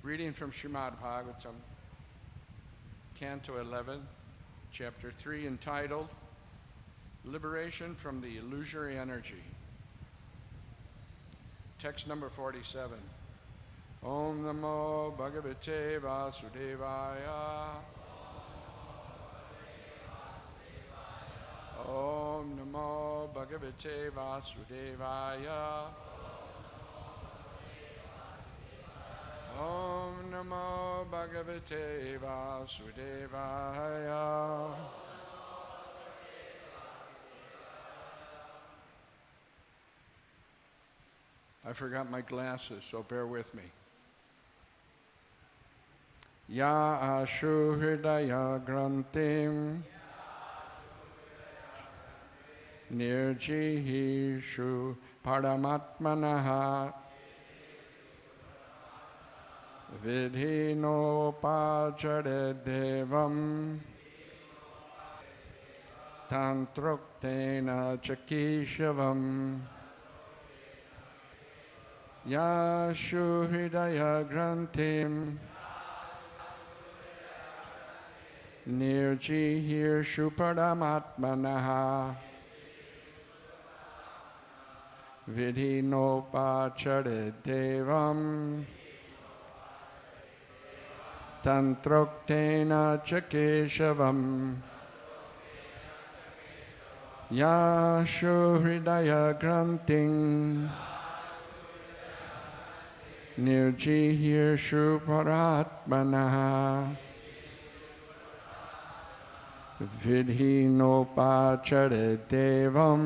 Reading from Srimad Bhagavatam, Canto 11, Chapter 3, entitled Liberation from the Illusory Energy. Text number 47. Om Namo Bhagavate Vasudevaya. Om Namo Bhagavate Vasudevaya. Om Namo Bhagavate Vasudevaya. I forgot my glasses, so bear with me. Ya ashu hridaya grantim nirjihishu paramatmanaha vidhinopachare devam tantruktena chakishavam Yashu hridaya grantim nirjihirshu paramatmanaha vidhinopachare devam tantruktena chakeshavam Yashu hridaya grantim nirjihirshu paratmanaha vidhinopachare devam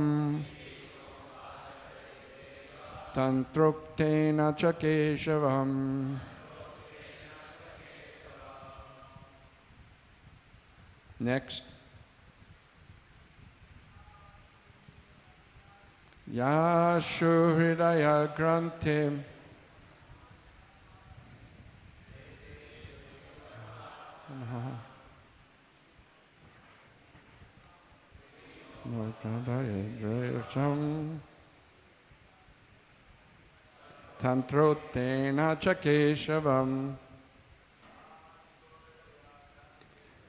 tantruktena chakeshavam. Next. Yashu hridaya grantim tantrotena chakeshavam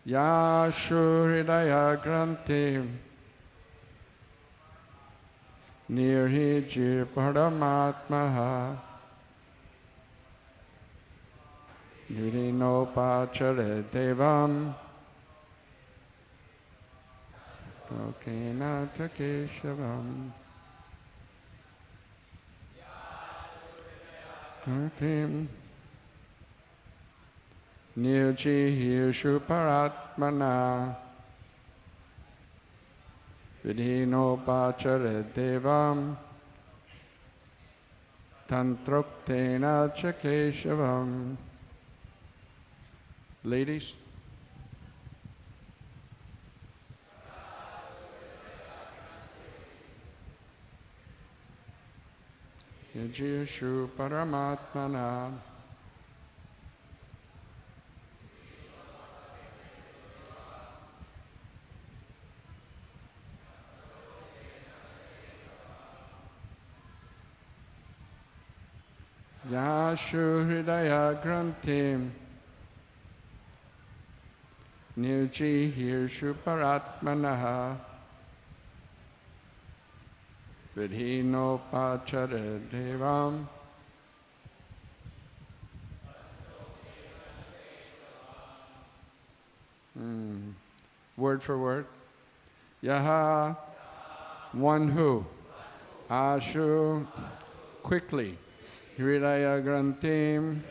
Yashu hridaya grantim nirhiji paramatmaha vidhinopachare devam Lokena takeshavam Kartim nirjihirshu paratmana vidhinopachare devam tantruktena chakeshavam. Ladies. Yajishu paramatmana Yashu hridaya grantim nirjihirshu paratmanaha vidhinopachare devam Word for word. Yaha, one who. Ashu, quickly. Hridaya grantim,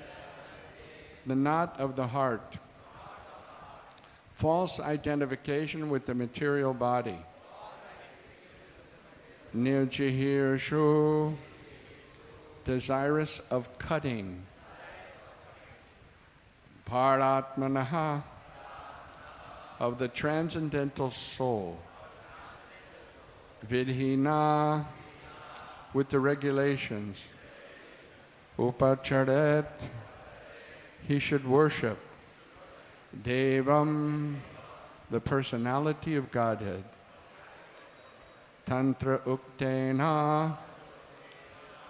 the knot of the heart. False identification with the material body. Nirjihirshu, desirous of cutting. Paratmanaha, of the transcendental soul. Vidhina, with the regulations. Upacharet, he should worship. Devam, the personality of Godhead. Tantra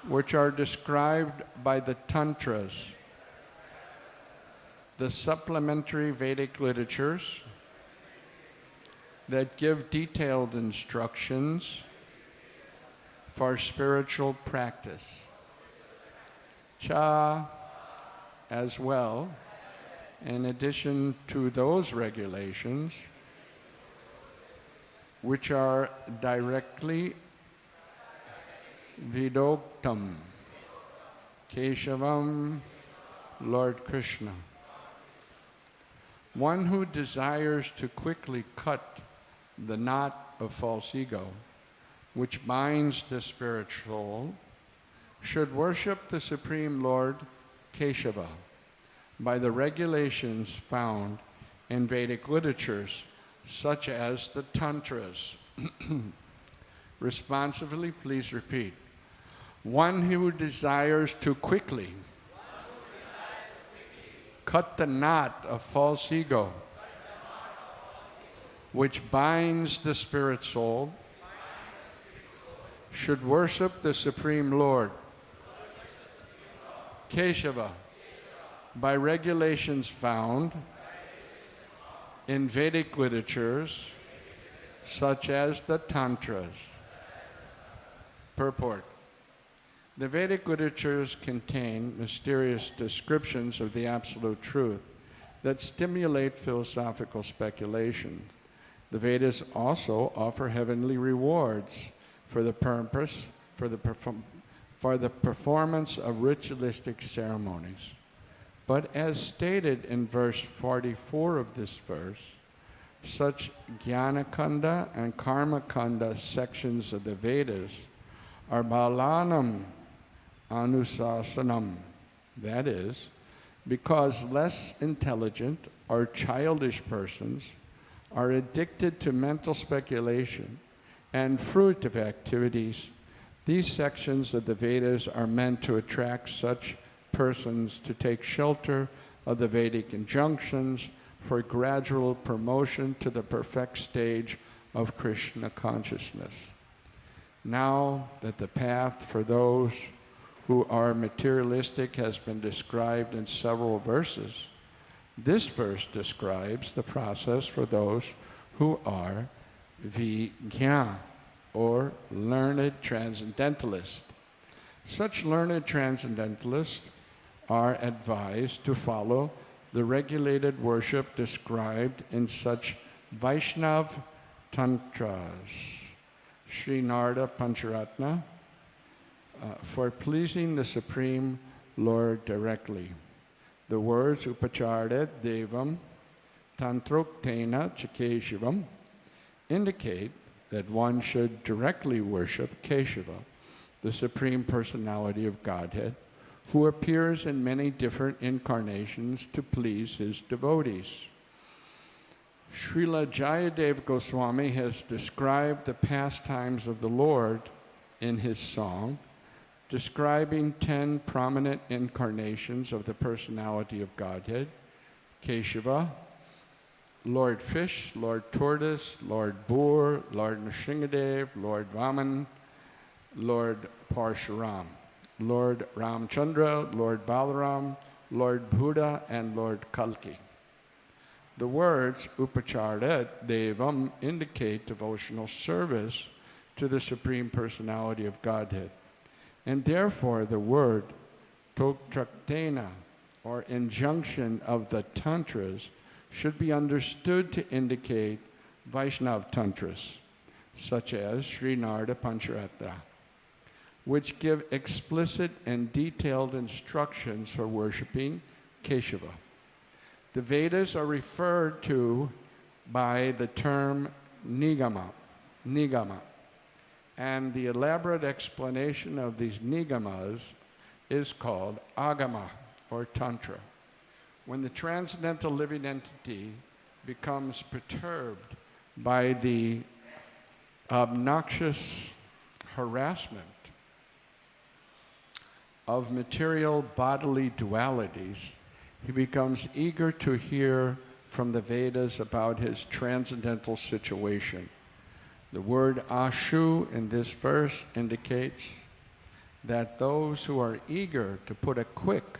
which are described by the Tantras. the supplementary Vedic literatures that give detailed instructions for spiritual practice. Cha, as well, in addition to those regulations, which are directly Vidoktam, Keshavam, Lord Krishna. One who desires to quickly cut the knot of false ego, which binds the spirit soul, should worship the Supreme Lord Keshava by the regulations found in Vedic literatures, such as the Tantras. Responsively, please repeat. One who desires to quickly cut the knot of false ego, which binds the spirit soul, should worship the Supreme Lord Keshava by regulations found in Vedic literatures such as the Tantras. Purport. The Vedic literatures contain mysterious descriptions of the absolute truth that stimulate philosophical speculations. The Vedas also offer heavenly rewards for the purpose, for the performance of ritualistic ceremonies. But as stated in verse 44 of this verse, such Jnana-kanda and Karma-kanda sections of the Vedas are balanam anusasanam, that is, because less intelligent or childish persons are addicted to mental speculation and fruitive activities. These sections of the Vedas are meant to attract such persons to take shelter of the Vedic injunctions for gradual promotion to the perfect stage of Krishna consciousness. Now that the path for those who are materialistic has been described in several verses, this verse describes the process for those who are Vijna, or learned transcendentalists. Such learned transcendentalists are advised to follow the regulated worship described in such Vaishnav Tantras, Srinarda Pancharatna, for pleasing the Supreme Lord directly. The words Upacharya Devam Tantroktena Chakeshivam indicate that one should directly worship Keshava, the Supreme Personality of Godhead, who appears in many different incarnations to please his devotees. Srila Jayadev Goswami has described the pastimes of the Lord in his song, describing 10 prominent incarnations of the personality of Godhead: Keshava, Lord Fish, Lord Tortoise, Lord Boar, Lord Nrsingadev, Lord Vaman, Lord Parshuram, Lord Ramchandra, Lord Balaram, Lord Buddha, and Lord Kalki. The words Upacharya Devam indicate devotional service to the Supreme Personality of Godhead. And therefore the word Totraktena, or injunction of the Tantras, should be understood to indicate Vaishnav Tantras, such as Srinarda Pancharatna, which give explicit and detailed instructions for worshiping Keshava. The Vedas are referred to by the term nigama, and the elaborate explanation of these nigamas is called agama, or tantra. When the transcendental living entity becomes perturbed by the obnoxious harassment of material bodily dualities, he becomes eager to hear from the Vedas about his transcendental situation. The word ashu in this verse indicates that those who are eager to put a quick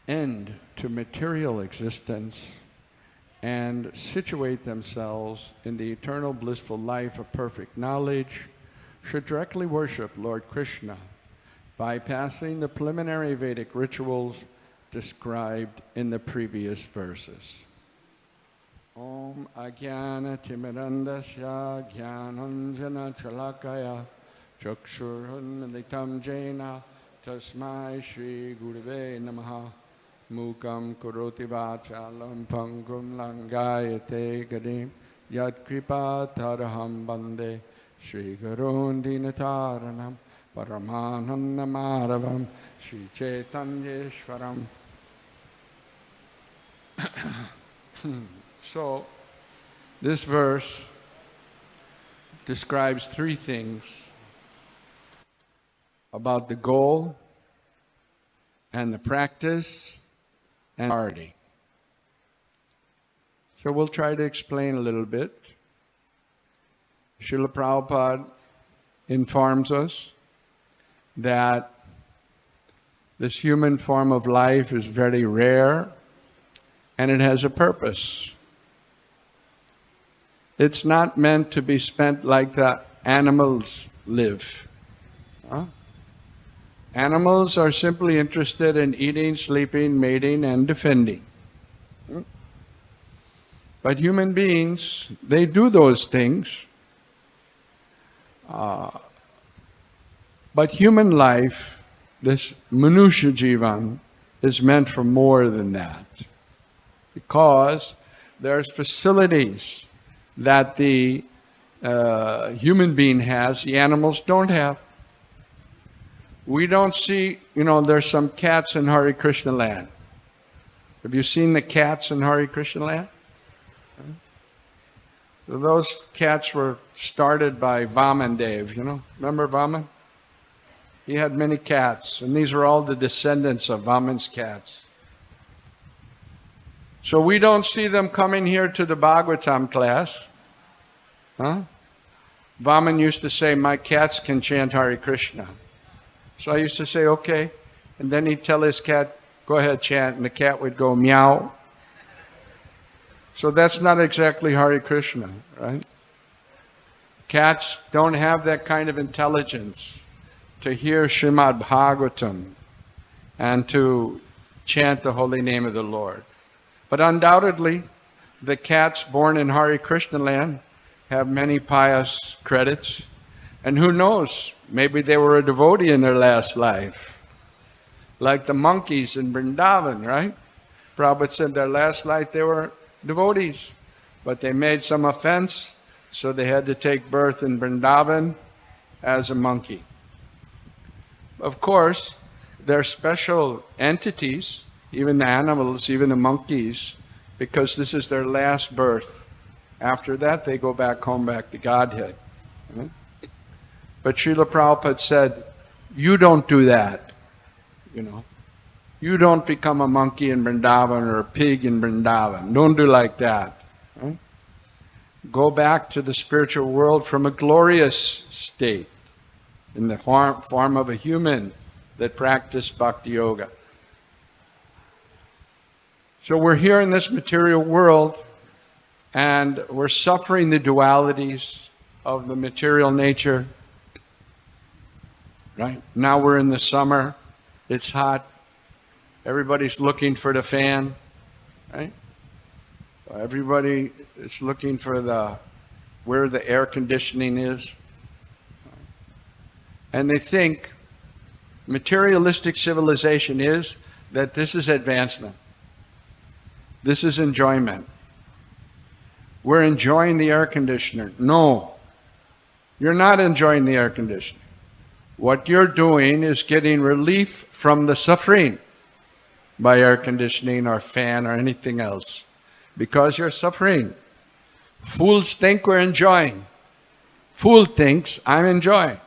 end to material existence and situate themselves in the eternal blissful life of perfect knowledge should directly worship Lord Krishna, bypassing the preliminary Vedic rituals described in the previous verses. Om Ajnana Timirandasya Jnananjana Chalakaya Chakshurunmilitam Jena Tasmai Shri Gurave Namaha Mukam Kuroti Vachalam Pangum Langayate Gadim Yad Kripa Taraham Bande Shri Gurun Dinataranam Paramananda Madhavam Shri Chaitanyeshwaram. So, this verse describes three things about the goal and the practice and arati. So we'll try to explain a little bit. Srila Prabhupada informs us that this human form of life is very rare and it has a purpose. It's not meant to be spent like the animals live. Animals are simply interested in eating, sleeping, mating, and defending. But human beings, they do those things. But human life, this Manusha Jivan, is meant for more than that. Because there's facilities that the human being has, the animals don't have. We don't see, there's some cats in Hare Krishna land. Have you seen the cats in Hare Krishna land? Those cats were started by Vaman Dev, Remember Vaman? He had many cats, and these are all the descendants of Vaman's cats. So we don't see them coming here to the Bhagavatam class. Vaman used to say, my cats can chant Hare Krishna. So I used to say, okay. And then he'd tell his cat, go ahead, chant. And the cat would go, meow. So that's not exactly Hare Krishna, right? Cats don't have that kind of intelligence to hear Srimad Bhagavatam and to chant the holy name of the Lord. But undoubtedly, the cats born in Hare Krishna land have many pious credits. And who knows, maybe they were a devotee in their last life. Like the monkeys in Vrindavan, right? Prabhupada said their last life they were devotees. But they made some offense, so they had to take birth in Vrindavan as a monkey. Of course, they're special entities, even the animals, even the monkeys, because this is their last birth. After that, they go back home, back to Godhead. But Srila Prabhupada said, you don't do that, You don't become a monkey in Vrindavan or a pig in Vrindavan. Don't do like that. Right? Go back to the spiritual world from a glorious state, in the form of a human that practiced bhakti yoga. So we're here in this material world, and we're suffering the dualities of the material nature. Right? Now we're in the summer, it's hot, everybody's looking for the fan, right? Everybody is looking for where the air conditioning is. And they think materialistic civilization is that this is advancement. This is enjoyment. We're enjoying the air conditioner. No, you're not enjoying the air conditioner. What you're doing is getting relief from the suffering by air conditioning or fan or anything else, because you're suffering. Fools think we're enjoying. Fool thinks I'm enjoying.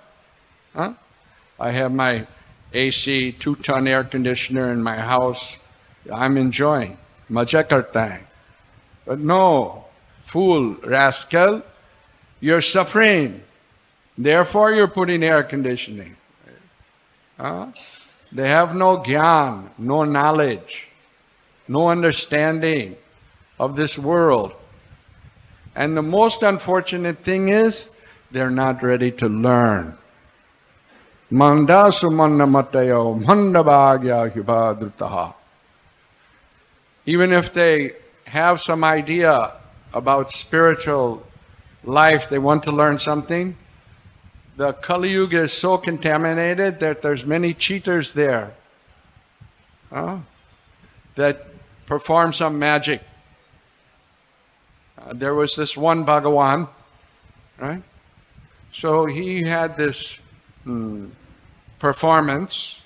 I have my AC 2-ton air conditioner in my house. I'm enjoying. Maja karta hai. But no, fool, rascal, you're suffering. Therefore, you're putting air conditioning. They have no gyan, no knowledge. no understanding of this world. And the most unfortunate thing is, they're not ready to learn. Manda sumanna matayo manda bhagya hubadrutaha. Even if they have some idea about spiritual life, they want to learn something, the Kali Yuga is so contaminated that there's many cheaters there that perform some magic. There was this one Bhagavan, right? So he had this performance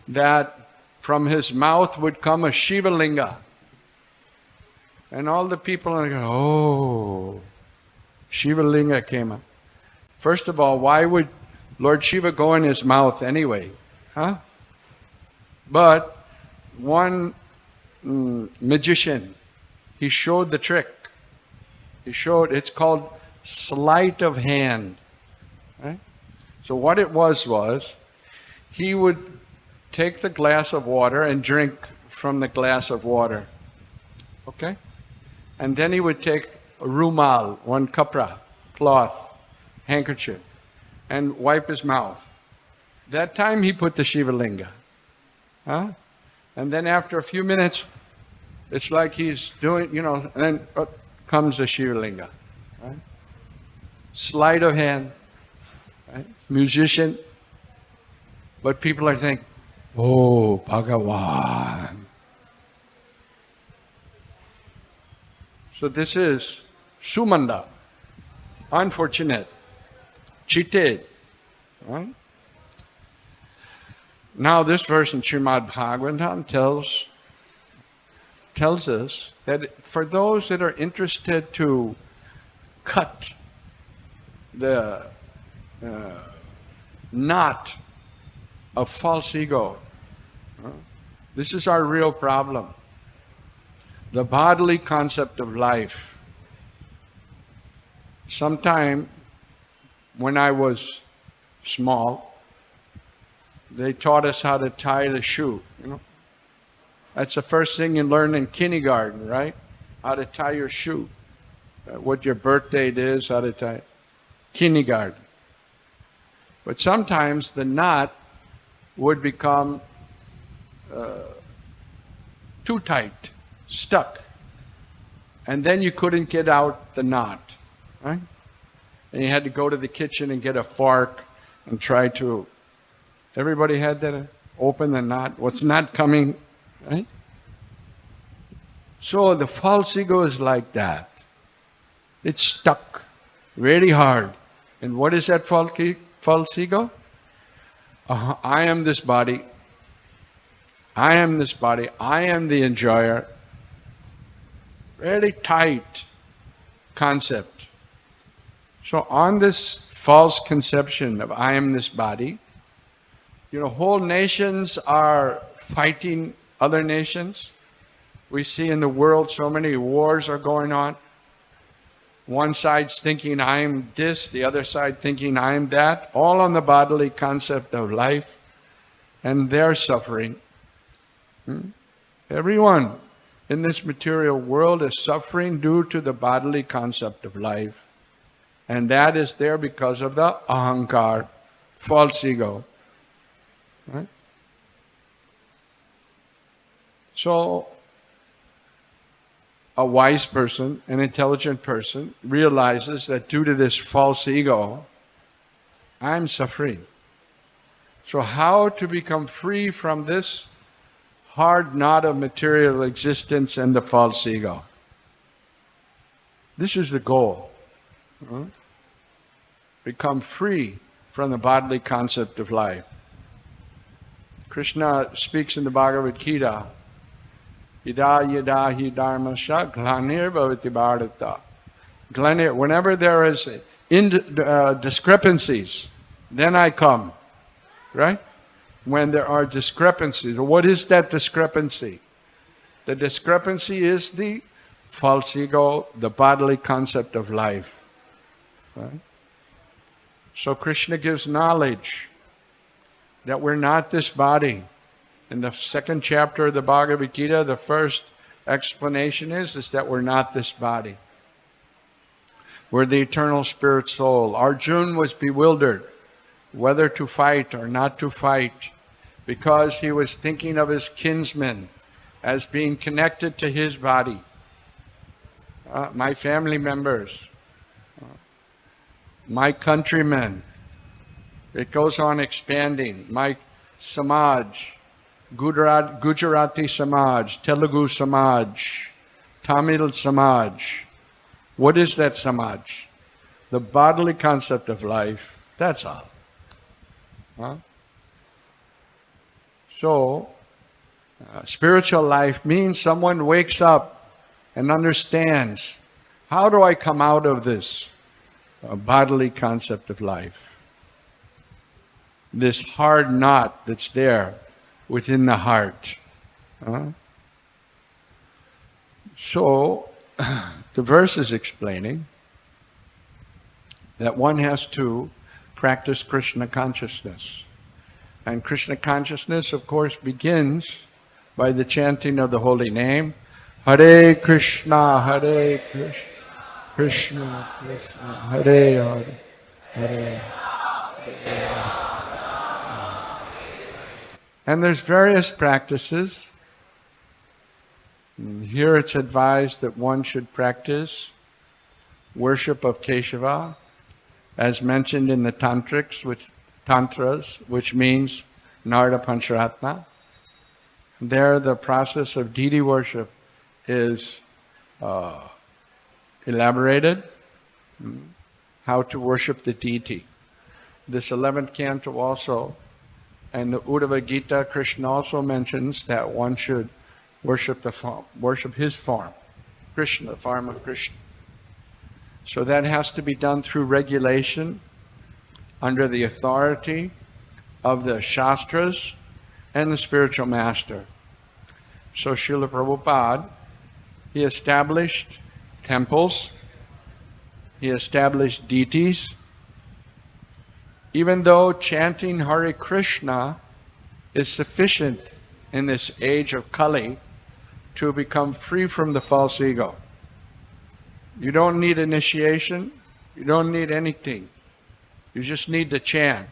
that from his mouth would come a Shiva Linga. And all the people are like, oh, Shiva Linga came up. First of all, why would Lord Shiva go in his mouth anyway? But one magician, he showed the trick. He showed, it's called sleight of hand. Right? So what it was he would take the glass of water and drink from the glass of water. Okay? And then he would take a rumal, one kapra, cloth, handkerchief, and wipe his mouth. That time he put the Shiva Linga. And then after a few minutes, it's like he's doing, and then comes the Shiva Linga. Right? Sleight of hand. Right? Musician. But people are thinking, oh, Bhagavan. So this is Sumanda. Unfortunate. Cheated. Right? Now this verse in Srimad Bhagavatam tells us that for those that are interested to cut the knot of false ego, this is our real problem. The bodily concept of life. Sometime when I was small, they taught us how to tie the shoe, That's the first thing you learn in kindergarten, right? How to tie your shoe. What your birth date is, how to tie it. Kindergarten. But sometimes the knot would become too tight, stuck. And then you couldn't get out the knot, right? And you had to go to the kitchen and get a fork and try to, everybody had that, open the knot. What's not coming, right? So the false ego is like that. It's stuck very hard. And what is that false ego? I am this body. I am this body. I am the enjoyer. Very tight concept. So on this false conception of I am this body, whole nations are fighting other nations. We see in the world so many wars are going on. One side's thinking I'm this, the other side thinking I'm that, all on the bodily concept of life, and they're suffering. Everyone in this material world is suffering due to the bodily concept of life. And that is there because of the ahankar, false ego. Right? So, a wise person, an intelligent person, realizes that due to this false ego, I'm suffering. So how to become free from this hard knot of material existence and the false ego? This is the goal. Become free from the bodily concept of life. Krishna speaks in the Bhagavad-gita, Yada yada hi dharmasya glanir bhavati bharata. Glanir, whenever there is discrepancies, then I come. Right? When there are discrepancies. What is that discrepancy? The discrepancy is the false ego, the bodily concept of life. Right? So Krishna gives knowledge that we're not this body. In the second chapter of the Bhagavad-gita, the first explanation is that we're not this body. We're the eternal spirit soul. Arjuna was bewildered whether to fight or not to fight because he was thinking of his kinsmen as being connected to his body. My family members, my countrymen. It goes on expanding. My Samaj, Gujarati Samaj, Telugu Samaj, Tamil Samaj. What is that Samaj? The bodily concept of life. That's all. So, spiritual life means someone wakes up and understands, how do I come out of this bodily concept of life? This hard knot that's there within the heart. So, the verse is explaining that one has to practice Krishna consciousness. And Krishna consciousness, of course, begins by the chanting of the holy name. Hare Krishna, Hare Krishna, Krishna Krishna, Hare Hare, Hare. And there's various practices. Here it's advised that one should practice worship of Keshava, as mentioned in the Tantras, which means Narada Pancharatma. There the process of deity worship is elaborated, how to worship the deity. This 11th canto also, and the Uddhava Gita, Krishna also mentions that one should worship the form, worship his form, Krishna, the form of Krishna. So that has to be done through regulation, under the authority of the Shastras and the spiritual master. So Srila Prabhupada, he established temples, he established deities. Even though chanting Hare Krishna is sufficient in this age of Kali to become free from the false ego. You don't need initiation, you don't need anything. You just need to chant.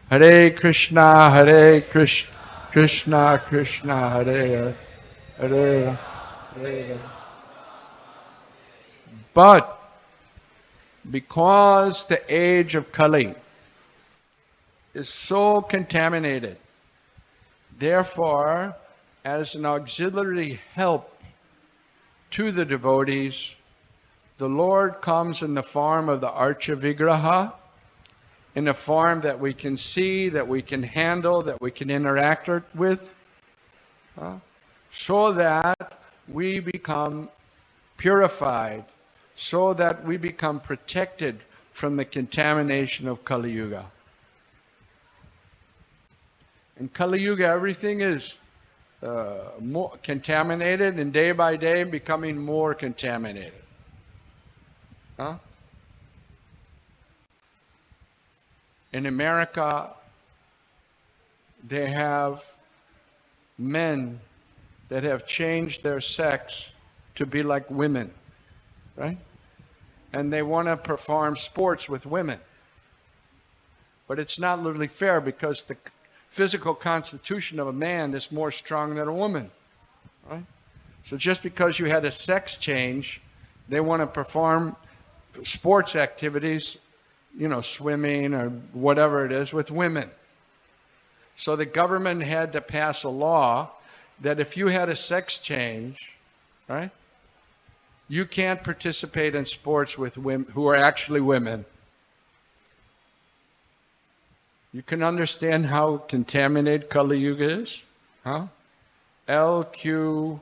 Hare Krishna, Hare Krishna, Krishna Krishna, Hare Hare, Hare. But because the age of Kali is so contaminated, therefore, as an auxiliary help to the devotees, the Lord comes in the form of the Archa Vigraha, in a form that we can see, that we can handle, that we can interact with, so that we become purified, so that we become protected from the contamination of Kali Yuga. In Kali Yuga, everything is more contaminated, and day by day becoming more contaminated. In America, they have men that have changed their sex to be like women, right? And they want to perform sports with women. But it's not literally fair because the physical constitution of a man is more strong than a woman, right? So just because you had a sex change, they want to perform sports activities, you know, swimming or whatever it is, with women. So the government had to pass a law that if you had a sex change, right, you can't participate in sports with women who are actually women. You can understand how contaminated Kali Yuga is, huh? LQPT,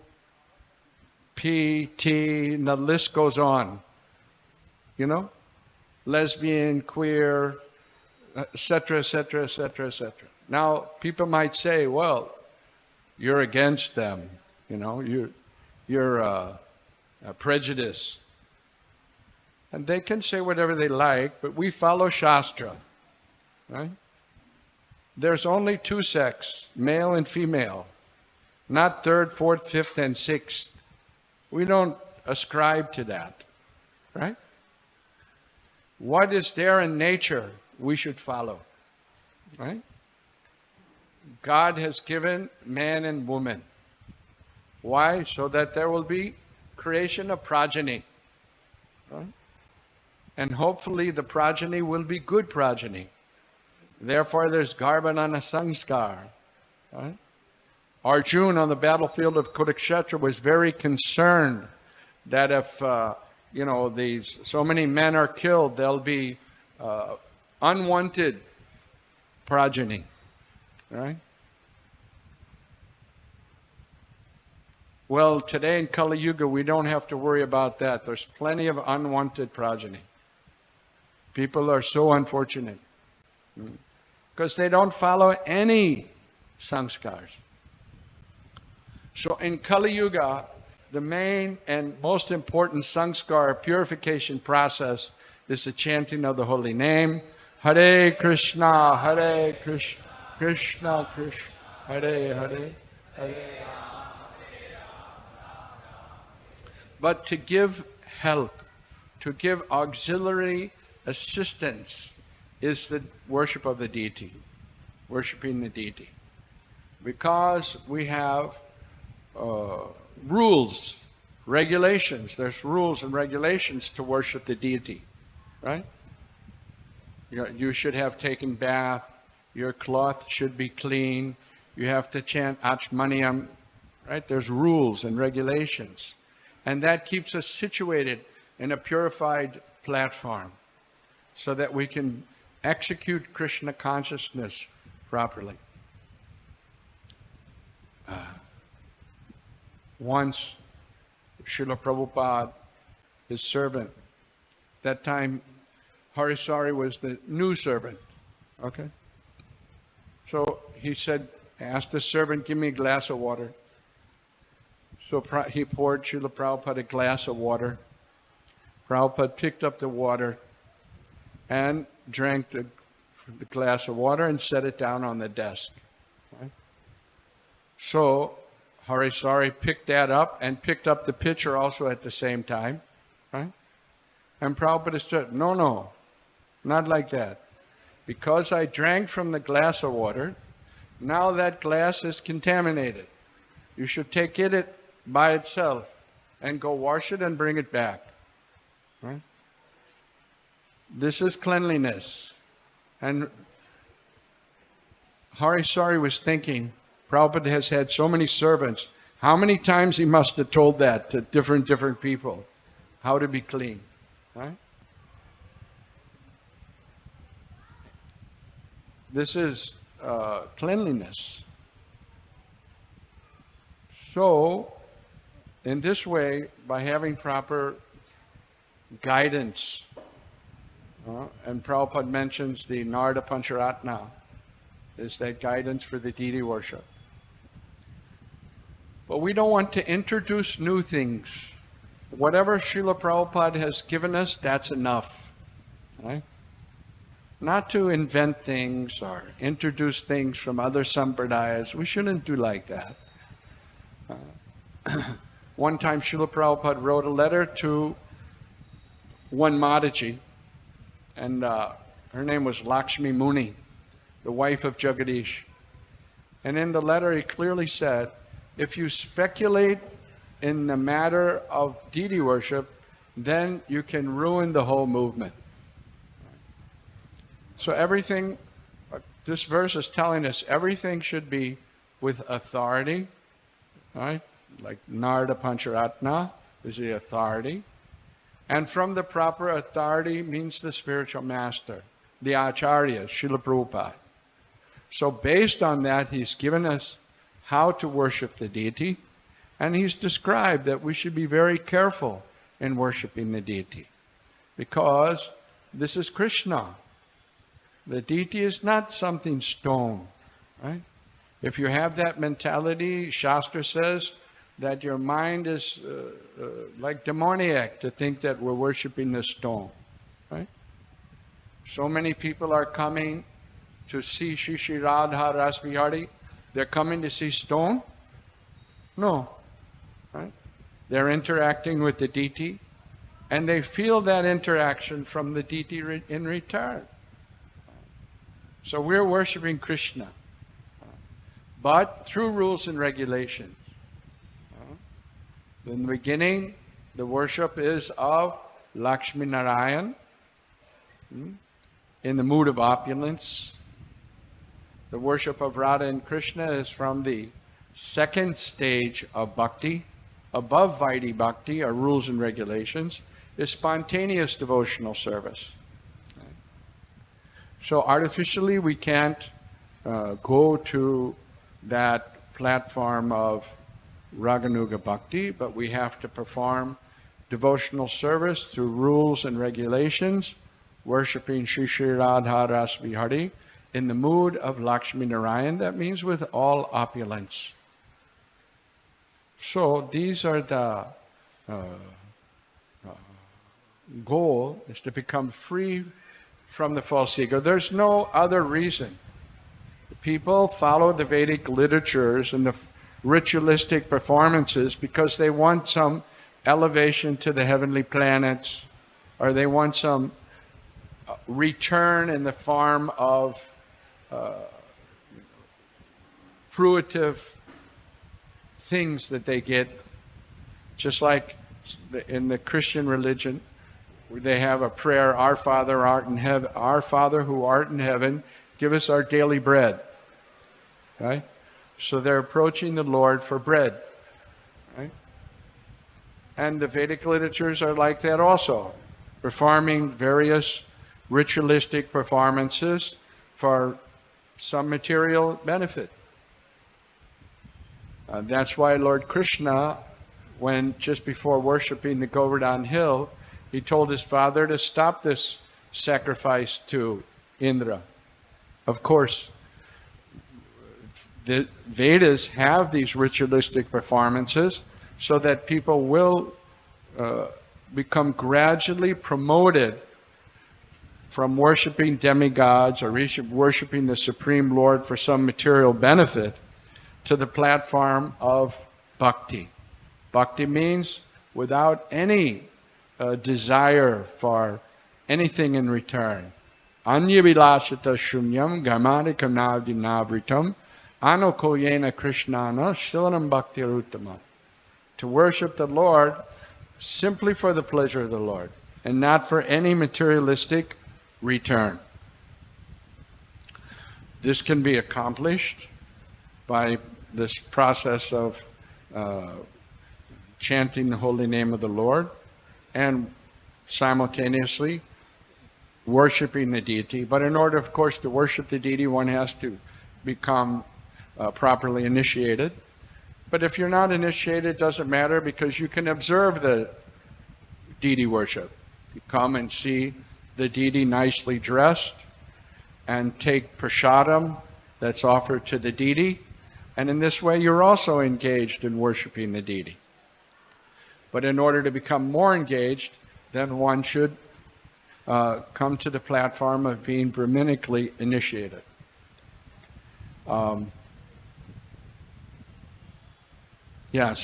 and the list goes on. You know? Lesbian, queer, etc., etc., etc., etc. Now, people might say, well, you're against them, you know, you're prejudiced. And they can say whatever they like, but we follow Shastra, right? There's only two sex, male and female. not third, fourth, fifth, and sixth. We don't ascribe to that, right? What is there in nature we should follow, right? God has given man and woman. Why? So that there will be creation of progeny, right? And hopefully the progeny will be good progeny. Therefore there's Garbhanana Sanskar, right? Arjuna on the battlefield of Kurukshetra was very concerned that if so many men are killed, there'll be unwanted progeny, right? Well, today in Kali Yuga, we don't have to worry about that. There's plenty of unwanted progeny. People are so unfortunate because they don't follow any sanskars. So in Kali Yuga, the main and most important sanskar purification process is the chanting of the holy name. Hare Krishna, Krishna Krishna, Hare Hare, Hare. But to give help, to give auxiliary assistance is the worship of the deity, worshiping the deity. Because we have rules, regulations. There's rules and regulations to worship the deity, right? You should have taken bath. Your cloth should be clean. You have to chant Achmaniyam, right? There's rules and regulations. And that keeps us situated in a purified platform so that we can execute Krishna consciousness properly. Once, Srila Prabhupada, his servant, that time Harisari was the new servant, okay? So he said, asked the servant, give me a glass of water. So he poured Srila Prabhupada a glass of water. Prabhupada picked up the water and drank the glass of water and set it down on the desk. Right? So Harisari picked that up and picked up the pitcher also at the same time. Right? And Prabhupada said, no, not like that. Because I drank from the glass of water, now that glass is contaminated. You should take it by itself and go wash it and bring it back. Right? This is cleanliness. And Harisari was thinking, Prabhupada has had so many servants, how many times he must have told that to different people, how to be clean. Right? This is cleanliness. So, in this way, by having proper guidance, and Prabhupada mentions the Narada Pancharatna, is that guidance for the deity worship. But we don't want to introduce new things. Whatever Srila Prabhupada has given us, that's enough. Right? Not to invent things or introduce things from other sampradayas. We shouldn't do like that. One time Srila Prabhupada wrote a letter to one Mataji, and her name was Lakshmi Muni, the wife of Jagadish. And in the letter he clearly said, if you speculate in the matter of deity worship, then you can ruin the whole movement. So everything, this verse is telling us everything should be with authority, right? Like Narada Pancharatna is the authority. And from the proper authority means the spiritual master, the Acharya, Srila Prabhupada. So based on that, he's given us how to worship the deity, and he's described that we should be very careful in worshiping the deity, because this is Krishna. The deity is not something stone, right? If you have that mentality, Shastra says that your mind is like demoniac to think that we're worshiping the stone, right? So many people are coming to see SriSriRadhaRasbihari. They're coming to see stone. No. Right? They're interacting with the deity, and they feel that interaction from the deity in return. So we're worshiping Krishna, but through rules and regulations. In the beginning, the worship is of Lakshmi Narayan, in the mood of opulence. The worship of Radha and Krishna is from the second stage of bhakti. Above Vaidhi bhakti, are rules and regulations, is spontaneous devotional service. So artificially, we can't go to that platform of Raganuga Bhakti, but we have to perform devotional service through rules and regulations, worshiping SriSriRadhaRasbihari in the mood of Lakshmi Narayan. That means with all opulence. So these are the goal, is to become free from the false ego. There's no other reason. People follow the Vedic literatures and the ritualistic performances because they want some elevation to the heavenly planets, or they want some return in the form of fruitive things that they get. Just like in the Christian religion, where they have a prayer, Our Father who art in heaven, give us our daily bread. Right? So they're approaching the Lord for bread. Right? And the Vedic literatures are like that also, performing various ritualistic performances for some material benefit. That's why Lord Krishna, when just before worshiping the Govardhan hill, he told his father to stop this sacrifice to Indra. Of course, the Vedas have these ritualistic performances so that people will become gradually promoted from worshiping demigods or worshiping the Supreme Lord for some material benefit to the platform of bhakti. Bhakti means without any desire for anything in return. Anya vilashata shunyam gamadikam navritam anokoyena krishnana shilanam bhakti-ruttamam. To worship the Lord simply for the pleasure of the Lord and not for any materialistic return. This can be accomplished by this process of chanting the holy name of the Lord and simultaneously worshiping the deity. But in order, of course, to worship the deity, one has to become properly initiated. But if you're not initiated, it doesn't matter, because you can observe the deity worship. You come and see the deity nicely dressed and take prasadam that's offered to the deity. And in this way, you're also engaged in worshiping the deity. But in order to become more engaged, then one should come to the platform of being Brahminically initiated. So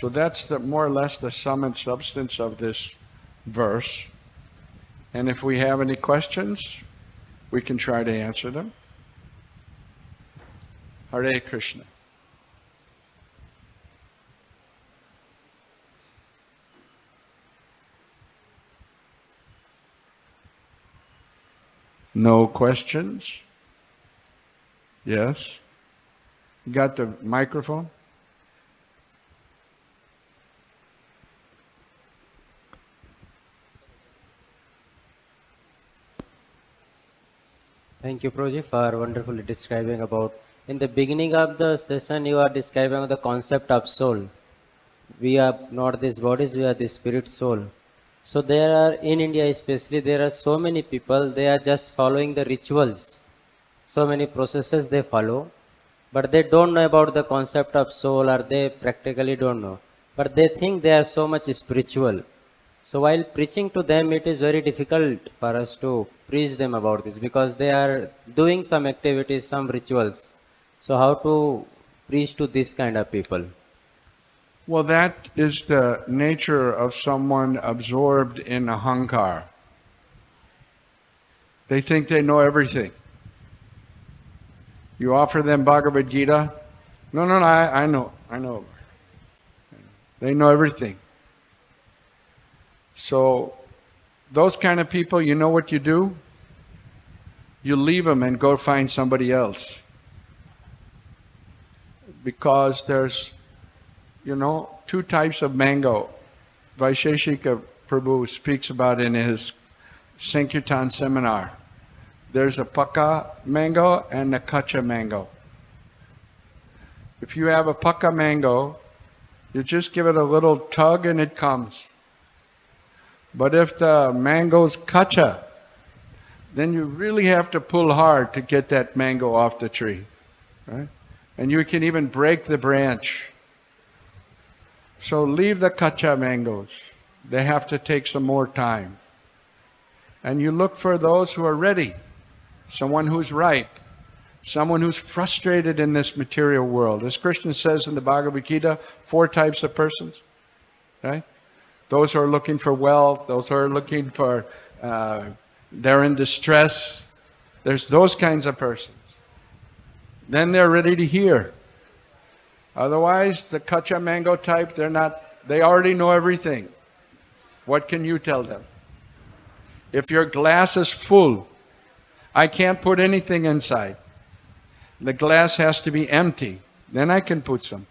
that's more or less the sum and substance of this verse. And if we have any questions, we can try to answer them. Hare Krishna. No questions? Yes? You got the microphone? Thank you, Prabhuji, for wonderfully describing about, in the beginning of the session, you are describing the concept of soul. We are not these bodies, we are the spirit soul. So there are, in India especially, there are so many people, they are just following the rituals. So many processes they follow, but they don't know about the concept of soul, or they practically don't know. But they think they are so much spiritual. So while preaching to them, it is very difficult for us to preach them about this, because they are doing some activities, some rituals. So how to preach to this kind of people? Well, that is the nature of someone absorbed in ahankar. They think they know everything. You offer them Bhagavad-gita. No, I know. They know everything. So those kind of people, you know what you do? You leave them and go find somebody else. Because there's, two types of mango. Vaisheshika Prabhu speaks about in his Sankirtan seminar. There's a pakka mango and a kacha mango. If you have a pakka mango, you just give it a little tug and it comes. But if the mango's kacha, then you really have to pull hard to get that mango off the tree. Right? And you can even break the branch. So leave the kacha mangoes. They have to take some more time. And you look for those who are ready. Someone who's ripe. Someone who's frustrated in this material world. As Krishna says in the Bhagavad-gita, 4 types of persons. Right? Those who are looking for wealth. Those who are looking for, they're in distress. There's those kinds of persons. Then they're ready to hear. Otherwise, the kacha mango type, they already know everything. What can you tell them? If your glass is full, I can't put anything inside. The glass has to be empty. Then I can put something.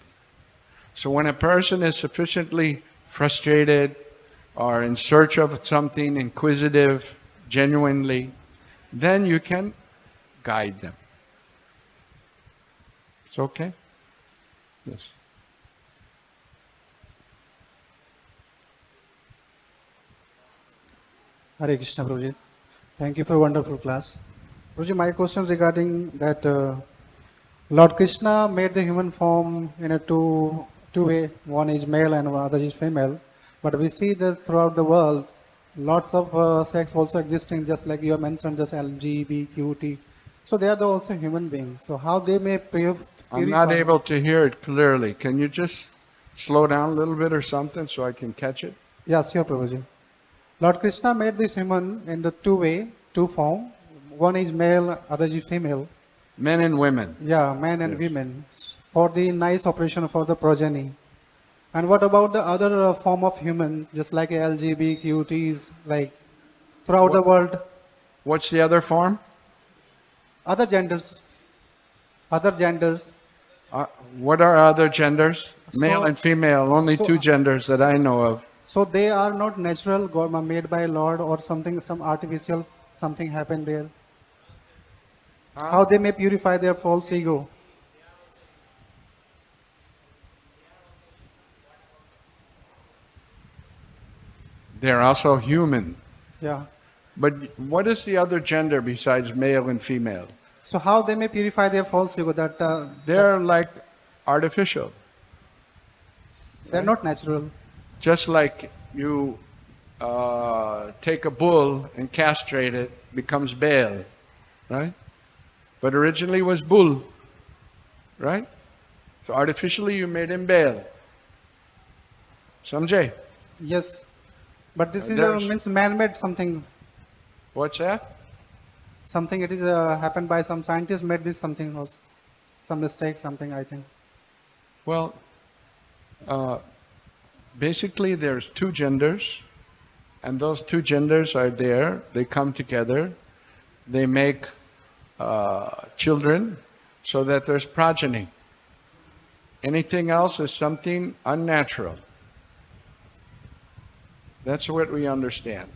So when a person is sufficiently frustrated or in search of something, inquisitive, genuinely, then you can guide them. It's okay? Yes. Hare Krishna, Prabhuji. Thank you for a wonderful class. Prabhuji, my question is regarding that Lord Krishna made the human form in a two-way. One is male and other is female. But we see that throughout the world, lots of sex also existing, just like you have mentioned, just LGBTQT. So they are also human beings. So how they may purify? I'm not able to hear it clearly. Can you just slow down a little bit or something so I can catch it? Yes, sure, Prabhuji. Lord Krishna made this human in the two-way, two form. One is male, other is female. Men and women. Yeah, men and women. For the nice operation for the progeny. And what about the other form of human, just like LGBTQTs, like throughout the world? What's the other form? Other genders. Other genders. What are other genders? Male So- and female, only so- 2 genders that I know of. So they are not natural, God made by Lord or something, some artificial, something happened there. How they may purify their false ego. They're also human. Yeah. But what is the other gender besides male and female? So how they may purify their false ego, that They're like artificial. they're not natural. Just like you take a bull and castrate it, becomes Baal, right? But originally was bull, right? So artificially you made him Baal. Samjay? Yes. But this is There's- means man-made something. What's that? Something it is happened by some scientists made this something else. Some mistake, something I think. Well, basically there's 2 genders, and those 2 genders are there. They come together. They make children so that there's progeny. Anything else is something unnatural. That's what we understand.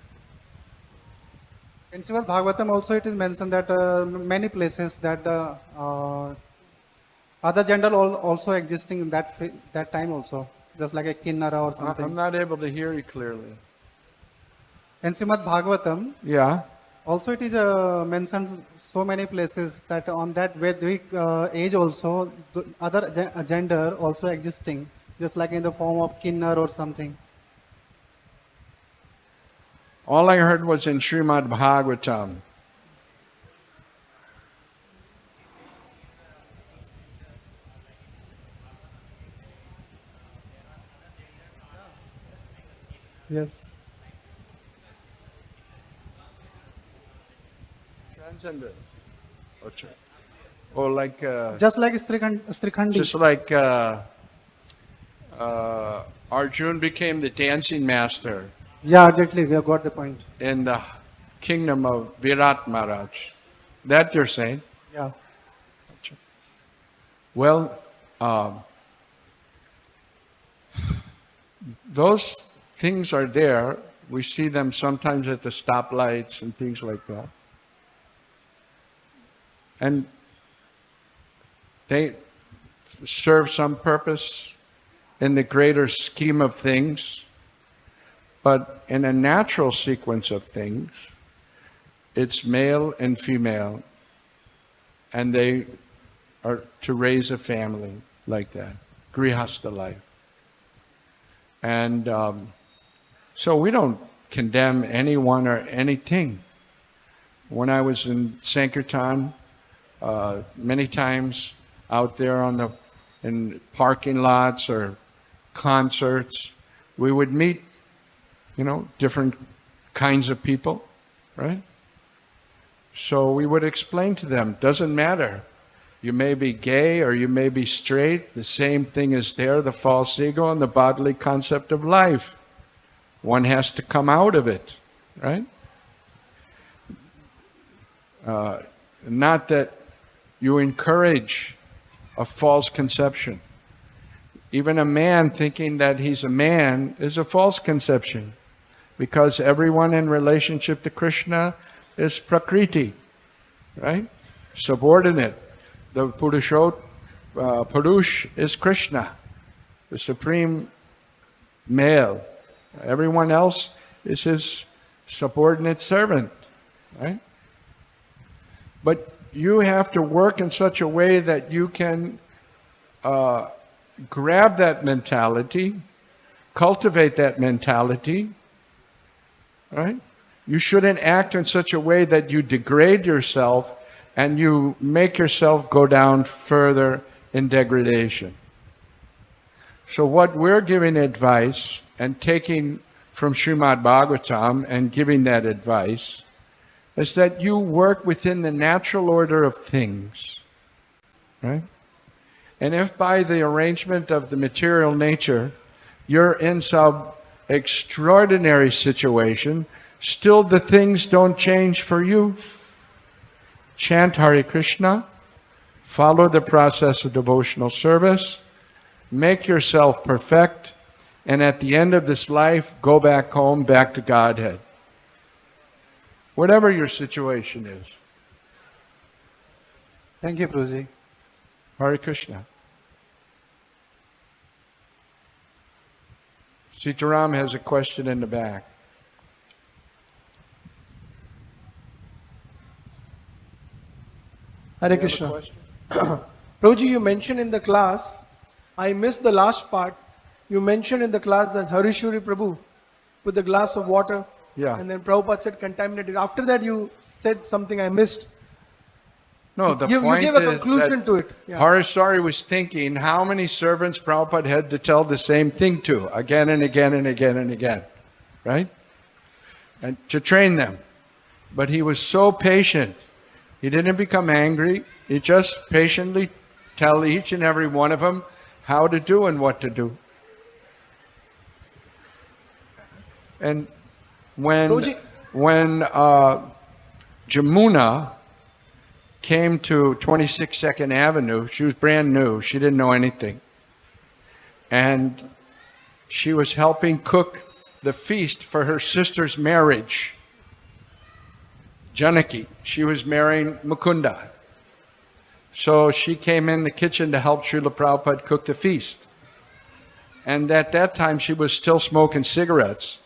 In Srimad Bhagavatam also it is mentioned that many places that other gender also existing in that time also, just like a kinnara or I'm something. not able to hear you clearly. In Srimad Bhagavatam Yeah. also it is mentioned so many places that on that Vedic age also the other gender also existing, just like in the form of kinnar or something. All I heard was in Srimad Bhagavatam. Yes. Transcendent. Or like, Just like Strikhandi. just like Arjun became the dancing master Yeah, exactly. We have got the point. in the kingdom of Virat Maharaj. That you're saying? Yeah. Well, those things are there. We see them sometimes at the stoplights and things like that. And they serve some purpose in the greater scheme of things. But in a natural sequence of things, it's male and female. And they are to raise a family like that, grihastha life. And so we don't condemn anyone or anything. When I was in Sankirtan, many times out there in parking lots or concerts, we would meet, different kinds of people, right? So we would explain to them, doesn't matter. You may be gay or you may be straight. The same thing is there, the false ego and the bodily concept of life. One has to come out of it, right? Not that you encourage a false conception. Even a man thinking that he's a man is a false conception, because everyone in relationship to Krishna is Prakriti, right? Subordinate. The Purush is Krishna, the supreme male. Everyone else is his subordinate servant, right? But you have to work in such a way that you can grab that mentality, cultivate that mentality, right? You shouldn't act in such a way that you degrade yourself and you make yourself go down further in degradation. So what we're giving advice and taking from Srimad Bhagavatam and giving that advice is that you work within the natural order of things, right? And if by the arrangement of the material nature you're in some extraordinary situation, still the things don't change for you. Chant Hare Krishna, follow the process of devotional service, make yourself perfect, and at the end of this life, go back home, back to Godhead. Whatever your situation is. Thank you, Prabhuji. Hare Krishna. Sitaram has a question in the back. Hare Krishna. Prabhuji, you mentioned in the class, I missed the last part. You mentioned in the class that Harishuri Prabhu put the glass of water. Yeah. And then Prabhupada said contaminated. After that, you said something I missed. No, the You point gave a is conclusion that to it. Yeah. Harisari was thinking how many servants Prabhupada had to tell the same thing to again and again and again and again, right? And to train them. But he was so patient. He didn't become angry. He just patiently tell each and every one of them how to do and what to do. And when Jamuna came to 26 Second Avenue, she was brand new. She didn't know anything. And she was helping cook the feast for her sister's marriage. Janaki, she was marrying Mukunda. So she came in the kitchen to help Srila Prabhupada cook the feast. And at that time, she was still smoking cigarettes.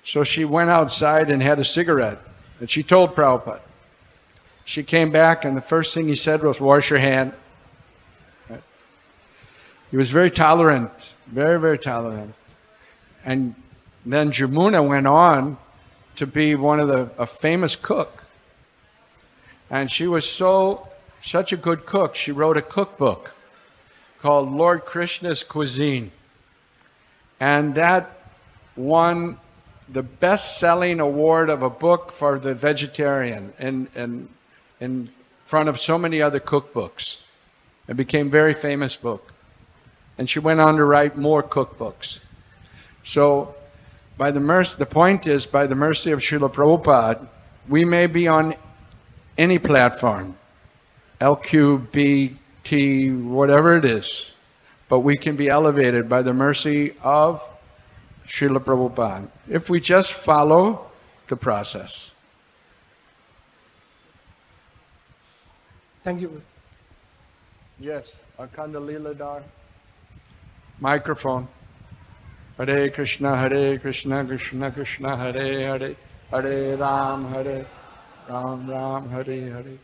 So she went outside and had a cigarette. And she told Prabhupada. She came back, and the first thing he said was, wash your hand. He was very tolerant, very, very tolerant. And then Jamuna went on to be a famous cook. And she was such a good cook, she wrote a cookbook called Lord Krishna's Cuisine. And that won the best-selling award of a book for the vegetarian in front of so many other cookbooks. It became a very famous book. And she went on to write more cookbooks. So the point is, by the mercy of Srila Prabhupada, we may be on any platform, LQ, B, T, whatever it is, but we can be elevated by the mercy of Srila Prabhupada if we just follow the process. Thank you. Yes, Akhanda Leeladhar. Microphone. Hare Krishna, Krishna Krishna, Hare Hare, Hare Ram, Ram, Hare Hare.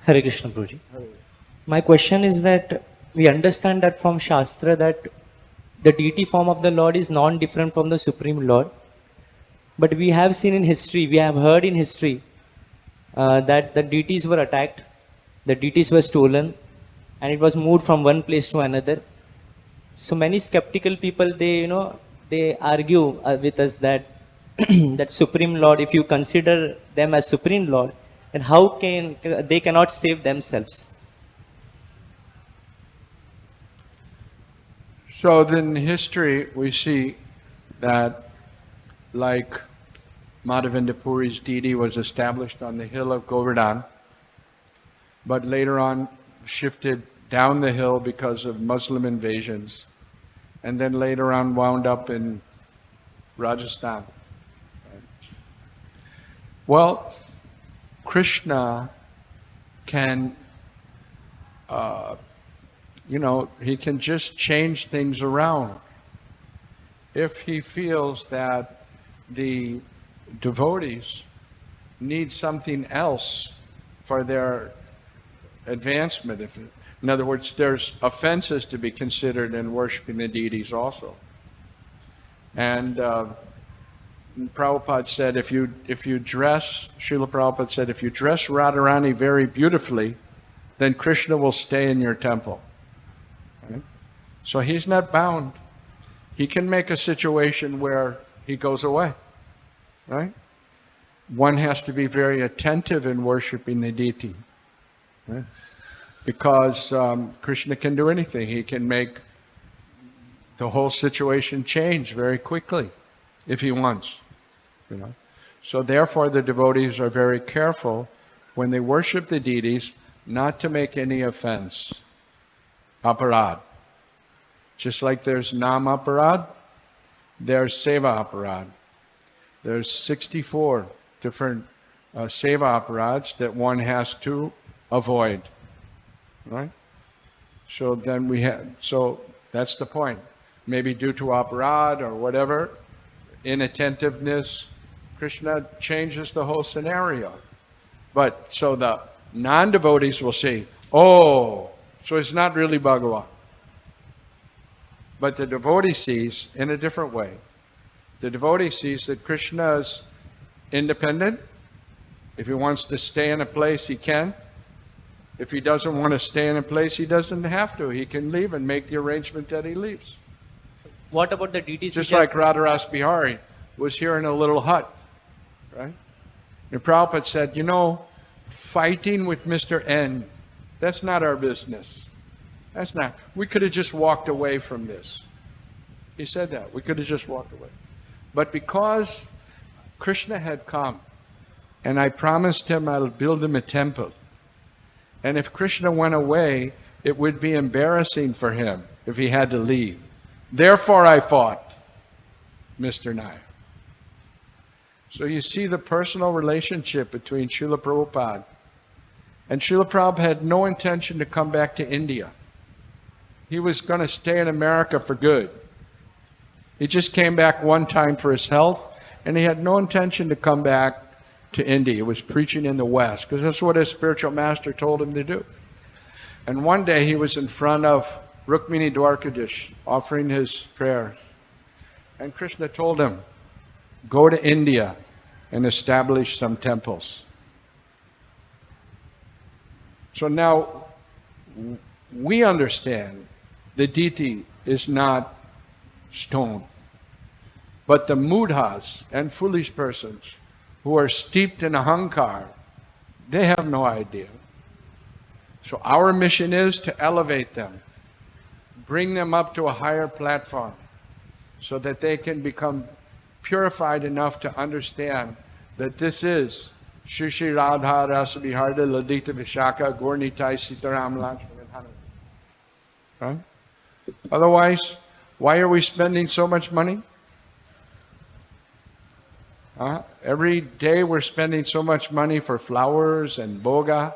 Hare Krishna, Prabhuji. My question is that we understand that from Shastra that the deity form of the Lord is non-different from the Supreme Lord. But we have seen in history, we have heard in history that the deities were attacked, the deities were stolen, and it was moved from one place to another. So many skeptical people, they argue with us that that Supreme Lord, if you consider them as Supreme Lord, then how can they cannot save themselves? So then in history, we see that like Madhavendra Puri's deity was established on the hill of Govardhan, but later on shifted down the hill because of Muslim invasions, and then later on wound up in Rajasthan. Well, Krishna can, he can just change things around. If he feels that the devotees need something else for their advancement, in other words, there's offenses to be considered in worshiping the deities also. And Prabhupada said, if you dress, Srila Prabhupada said, if you dress Radharani very beautifully, then Krishna will stay in your temple. Right? So he's not bound. He can make a situation where he goes away. Right? One has to be very attentive in worshiping the deity. Right? Because Krishna can do anything. He can make the whole situation change very quickly if he wants. So therefore the devotees are very careful when they worship the deities not to make any offense. Aparad. Just like there's Nam Aparad, there's Seva Aparad. There's 64 different Seva Aparads that one has to avoid. Right? So then so that's the point. Maybe due to aparad or whatever, inattentiveness, Krishna changes the whole scenario. But so the non-devotees will say, oh, so it's not really Bhagavat. But the devotee sees in a different way. The devotee sees that Krishna is independent. If he wants to stay in a place, he can. If he doesn't want to stay in a place, he doesn't have to. He can leave and make the arrangement that he leaves. What about the deities? Just like Radharasbihari was here in a little hut, right? And Prabhupada said, fighting with Mr. N, that's not our business. That's not. We could have just walked away from this. He said that. We could have just walked away. But because Krishna had come, and I promised him I'll build him a temple, and if Krishna went away, it would be embarrassing for him if he had to leave. Therefore, I fought Mr. Nayak. So you see the personal relationship between Srila Prabhupada. And Srila Prabhupada had no intention to come back to India. He was going to stay in America for good. He just came back one time for his health, and he had no intention to come back to India. He was preaching in the West, because that's what his spiritual master told him to do. And one day he was in front of Rukmini Dwarkadish offering his prayers. And Krishna told him, go to India and establish some temples. So now we understand the deity is not stone. But the mudhas and foolish persons who are steeped in ahankar, they have no idea. So our mission is to elevate them, bring them up to a higher platform so that they can become purified enough to understand that this is SriSriRadhaRasbihariTemple Ladita Vishaka Gornitai Sitaram Lakshman and Hanuman. Right? Otherwise, why are we spending so much money? Every day we're spending so much money for flowers and bhoga,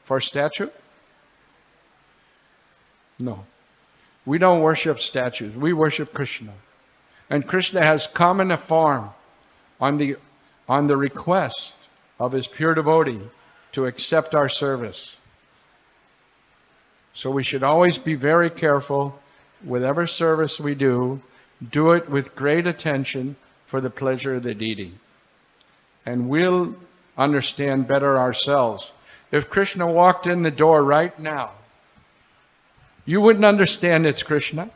for statue? No. We don't worship statues. We worship Krishna. And Krishna has come in a form on the request of his pure devotee to accept our service. So we should always be very careful. Whatever service we do it with great attention for the pleasure of the deity. And we'll understand better ourselves. If Krishna walked in the door right now, you wouldn't understand it's Krishna.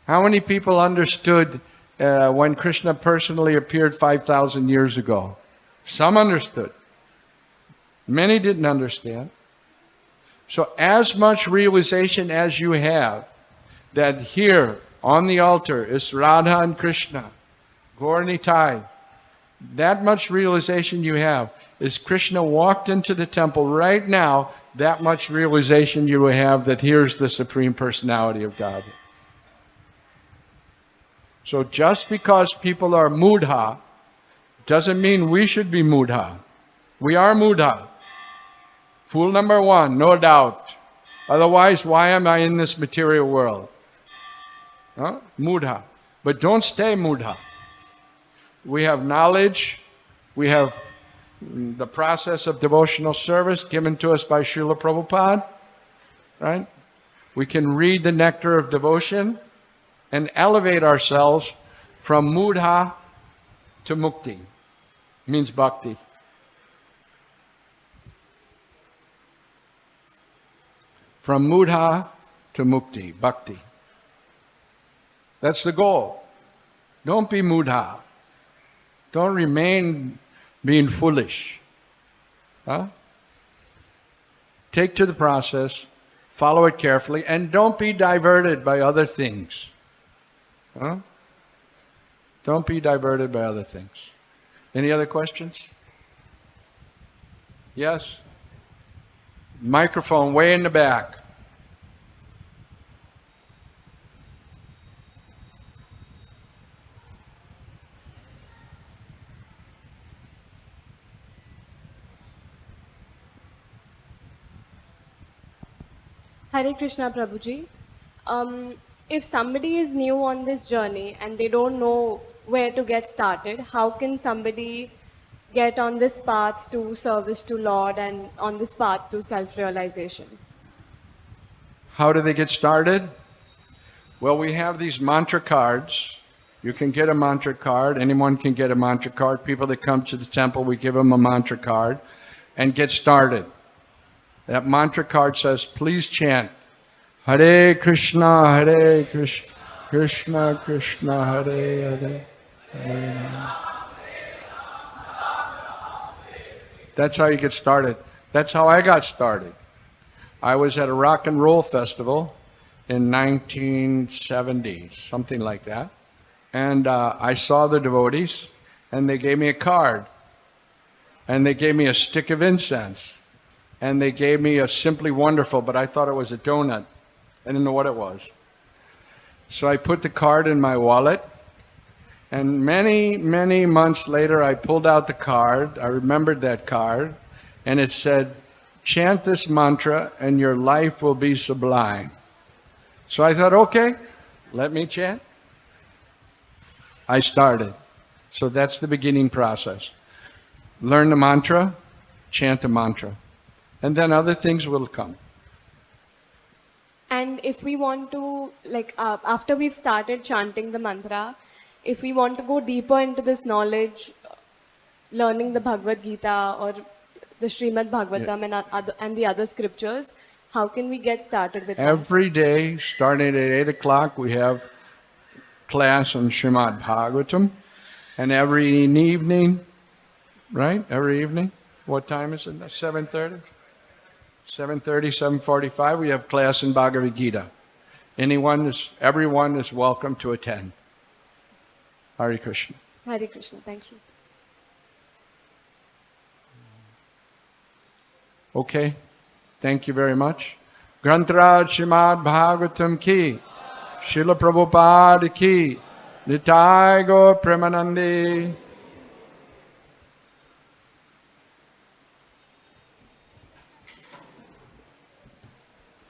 How many people understood when Krishna personally appeared 5,000 years ago? Some understood. Many didn't understand. So as much realization as you have that here on the altar is Radha and Krishna, Gaur Nitai, that much realization you have is Krishna walked into the temple right now, that much realization you will have that here's the Supreme Personality of God. So just because people are mudha doesn't mean we should be mudha. We are mudha. Fool number one, no doubt. Otherwise, why am I in this material world? Mudha. But don't stay mudha. We have knowledge. We have the process of devotional service given to us by Srila Prabhupada. Right? We can read the nectar of devotion and elevate ourselves from mudha to mukti. Means bhakti. From mudha to mukti, bhakti. That's the goal. Don't be mudha. Don't remain being foolish. Take to the process, follow it carefully, and don't be diverted by other things. Don't be diverted by other things. Any other questions? Yes? Microphone way in the back. Hare Krishna Prabhuji. If somebody is new on this journey and they don't know where to get started, how can somebody get on this path to service to Lord and on this path to self-realization? How do they get started? Well, we have these mantra cards. You can get a mantra card. Anyone can get a mantra card. People that come to the temple, we give them a mantra card and get started. That mantra card says, please chant Hare Krishna, Hare Krishna, Krishna Krishna, Hare Hare, Hare Rama. That's how you get started. That's how I got started. I was at a rock and roll festival in 1970, something like that. And I saw the devotees, and they gave me a card. And they gave me a stick of incense. And they gave me a Simply Wonderful, but I thought it was a donut. I didn't know what it was. So I put the card in my wallet. And many, many months later, I pulled out the card. I remembered that card. And it said, chant this mantra and your life will be sublime. So I thought, okay, let me chant. I started. So that's the beginning process. Learn the mantra, chant the mantra. And then other things will come. And if we want to, after we've started chanting the mantra, if we want to go deeper into this knowledge, learning the Bhagavad-gita or the Srimad Bhagavatam and the other scriptures, how can we get started with that? Every day, starting at 8 o'clock, we have class on Srimad Bhagavatam. And every evening, right? Every evening. What time is it? 7:30? 7:30, 7:45, we have class in Bhagavad-gita. Everyone is welcome to attend. Hare Krishna. Hare Krishna. Thank you. Okay, thank you very much. Grantaraj Srimad Bhagavatam ki, Srila Prabhupada ki, Nitai Gaur Premanande.